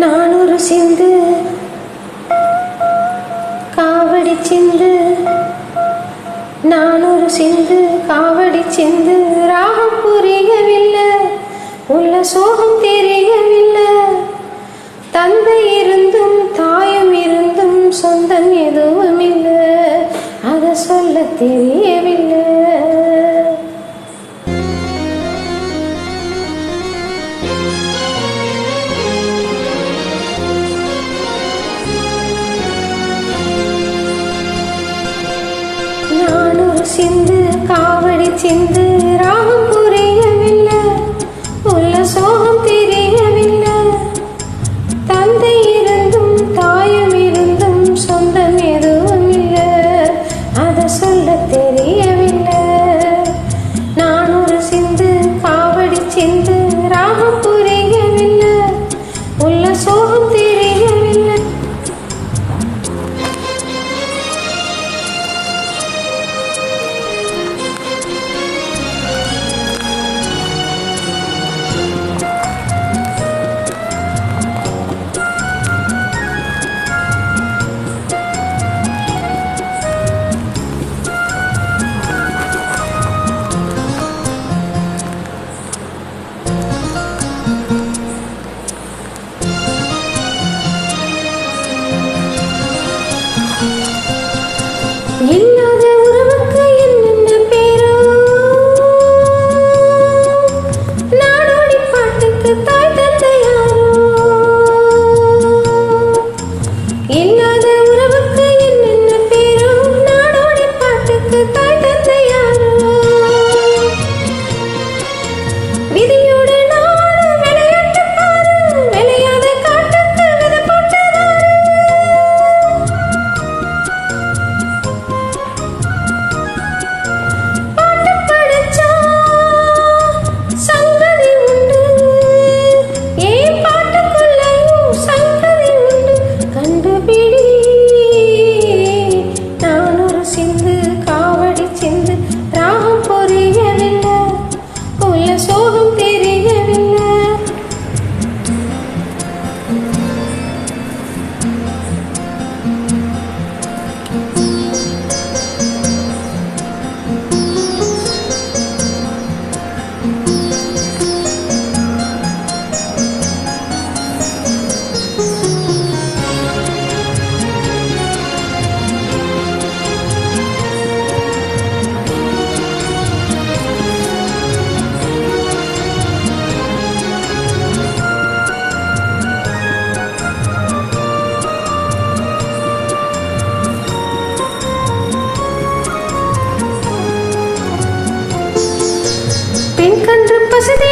நான் ஒரு சிந்து காவடி சிந்து, நான் ஒரு சிந்து காவடி சிந்து. ராகம் புரியவில்லை, உள்ள சோகம் தெரியவில்லை. தந்தை இருந்தும் தாயும் இருந்தும் சொந்தம் எதுவும் இல்லை, அதை சொல்ல தெரியவில்லை. சிந்து காவடி சிந்து, ராகம் புரியவில்லை, உள்ள சோகம் தெரியவில்லை. தந்தை இருந்தும் தாயும் இருந்தும் சொந்தம் எதுவும் இல்லை, அதை சொல்ல தெரியவில்லை. நான் ஒரு சிந்து காவடி சிந்து, ராகம் புரியவில்லை, உள்ள சோகம் தெரியவில்லை. இல்லாத உறவுக்கு என்னென்ன பேரோ, நாடோடி பாட்டுக்கு தாய் தந்தை யாரோ. இல்லாத உறவுக்கு என்னென்ன பேரோ, நாடோடி பாட்டுக்கு தாய் தந்தை யாரோ. விதியோட நாடு விளையாட்டு பாரு, விளையாத காட்டுக்கு விதை போட்டதாரு. சோகம் தெரியவில்லை. பெண் கன்று பசுதே